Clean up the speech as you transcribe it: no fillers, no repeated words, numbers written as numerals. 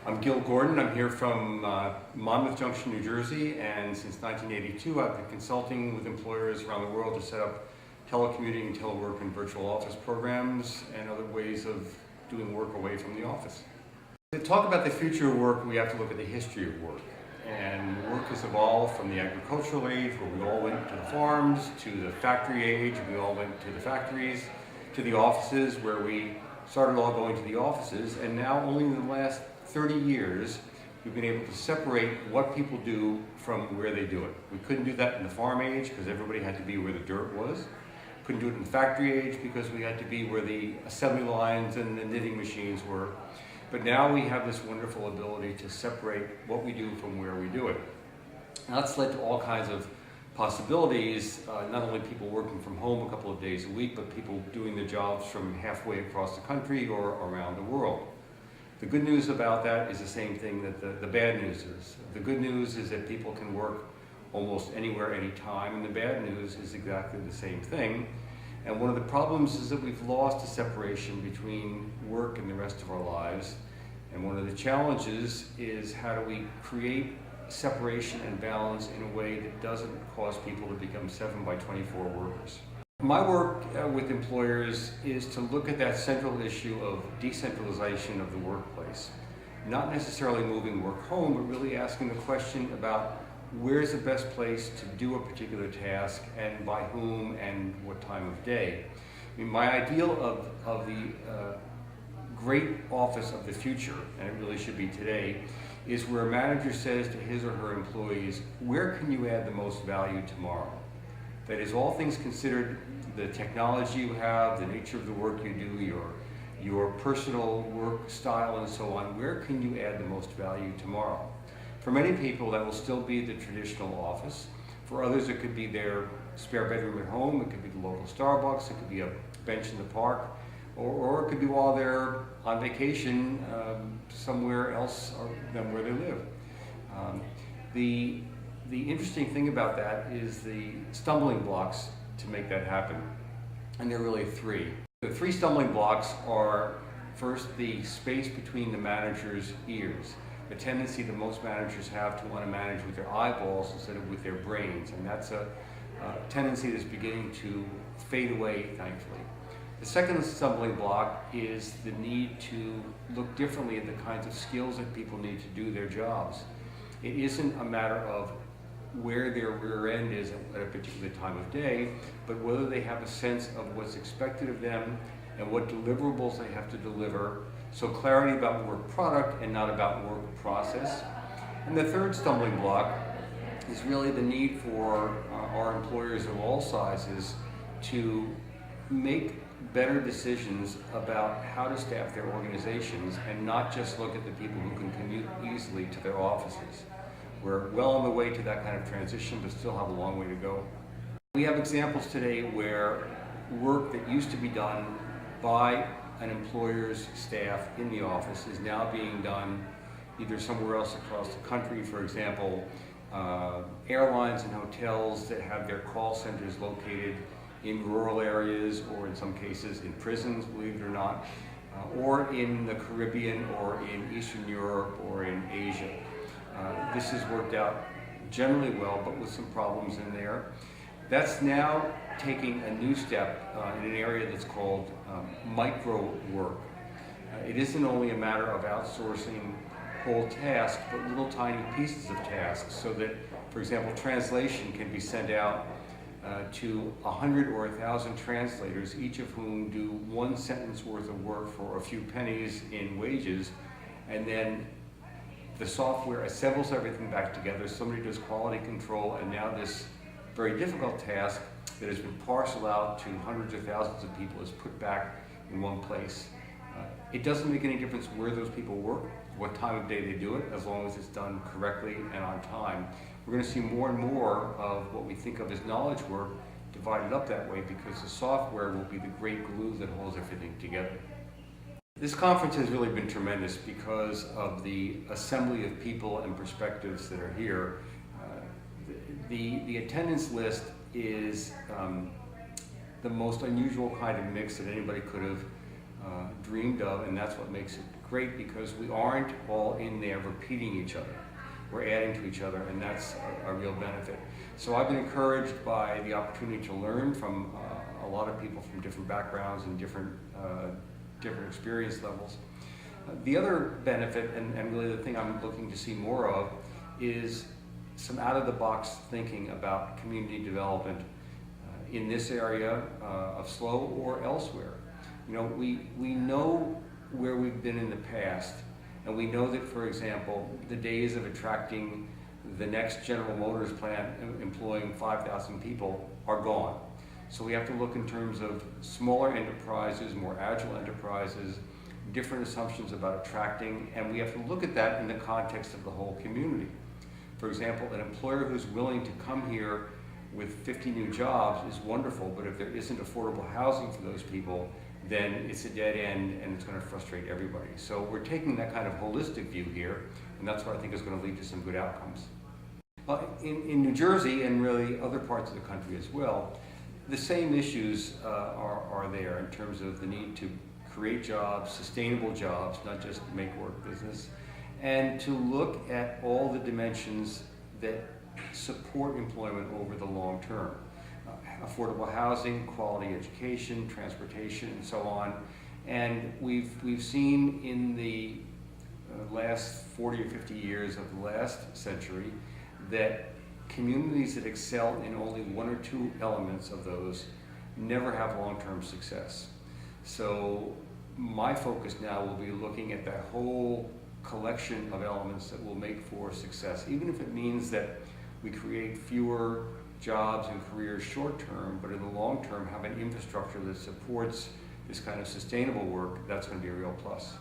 I'm Gil Gordon. I'm here from Monmouth Junction, New Jersey, and since 1982 I've been consulting with employers around the world to set up telecommuting and telework and virtual office programs and other ways of doing work away from the office. To talk about the future of work, we have to look at the history of work. And work has evolved from the agricultural age, where we all went to the farms, to the factory age, and we all went to the factories, to the offices, where we started all going to the offices, and now only in the last 30 years we've been able to separate what people do from where they do it. We couldn't do that in the farm age because everybody had to be where the dirt was. Couldn't do it in the factory age because we had to be where the assembly lines and the knitting machines were. But now we have this wonderful ability to separate what we do from where we do it. And that's led to all kinds of possibilities, not only people working from home a couple of days a week, but people doing their jobs from halfway across the country or around the world. The good news about that is the same thing that the bad news is. The good news is that people can work almost anywhere, anytime, and the bad news is exactly the same thing. And one of the problems is that we've lost a separation between work and the rest of our lives. And one of the challenges is how do we create separation and balance in a way that doesn't cause people to become 7/24 workers. My work with employers is to look at that central issue of decentralization of the workplace. Not necessarily moving work home, but really asking the question about where's the best place to do a particular task and by whom and what time of day. I mean, my ideal of the great office of the future, and it really should be today, is where a manager says to his or her employees, where can you add the most value tomorrow? That is, all things considered, the technology you have, the nature of the work you do, your personal work style and so on, where can you add the most value tomorrow? For many people, that will still be the traditional office. For others, it could be their spare bedroom at home, it could be the local Starbucks, it could be a bench in the park, or it could be while they're on vacation somewhere else than where they live. The interesting thing about that is the stumbling blocks to make that happen, and there are really three. The three stumbling blocks are, first, the space between the manager's ears. The tendency that most managers have to want to manage with their eyeballs instead of with their brains, and that's a tendency that's beginning to fade away, thankfully. The second stumbling block is the need to look differently at the kinds of skills that people need to do their jobs. It isn't a matter of where their rear end is at a particular time of day, but whether they have a sense of what's expected of them and what deliverables they have to deliver. So clarity about work product and not about work process. And the third stumbling block is really the need for our employers of all sizes to make better decisions about how to staff their organizations and not just look at the people who can commute easily to their offices. We're well on the way to that kind of transition, but still have a long way to go. We have examples today where work that used to be done by an employer's staff in the office is now being done either somewhere else across the country. For example, airlines and hotels that have their call centers located in rural areas, or in some cases in prisons, believe it or not, or in the Caribbean, or in Eastern Europe, or in Asia. This has worked out generally well, but with some problems in there. That's now taking a new step in an area that's called micro work. It isn't only a matter of outsourcing whole tasks, but little tiny pieces of tasks, so that, for example, translation can be sent out to 100 or 1,000 translators, each of whom do one sentence worth of work for a few pennies in wages, and then the software assembles everything back together, somebody does quality control, and now this very difficult task that has been parceled out to hundreds of thousands of people is put back in one place. It doesn't make any difference where those people work, what time of day they do it, as long as it's done correctly and on time. We're going to see more and more of what we think of as knowledge work divided up that way, because the software will be the great glue that holds everything together. This conference has really been tremendous because of the assembly of people and perspectives that are here. The attendance list is the most unusual kind of mix that anybody could have dreamed of, and that's what makes it great, because we aren't all in there repeating each other. We're adding to each other, and that's a real benefit. So I've been encouraged by the opportunity to learn from a lot of people from different backgrounds and different experience levels. The other benefit, and really the thing I'm looking to see more of, is some out-of-the-box thinking about community development in this area of SLO or elsewhere. You know, we know where we've been in the past, and we know that, for example, the days of attracting the next General Motors plant employing 5,000 people are gone. So we have to look in terms of smaller enterprises, more agile enterprises, different assumptions about attracting, and we have to look at that in the context of the whole community. For example, an employer who's willing to come here with 50 new jobs is wonderful, but if there isn't affordable housing for those people, then it's a dead end and it's going to frustrate everybody. So we're taking that kind of holistic view here, and that's what I think is going to lead to some good outcomes. In New Jersey, and really other parts of the country as well, the same issues are there in terms of the need to create jobs, sustainable jobs, not just make work business, and to look at all the dimensions that support employment over the long term. Affordable housing, quality education, transportation, and so on. And we've seen in the last 40 or 50 years of the last century that communities that excel in only one or two elements of those never have long-term success. So my focus now will be looking at that whole collection of elements that will make for success, even if it means that we create fewer jobs and careers short term, but in the long term have an infrastructure that supports this kind of sustainable work. That's going to be a real plus.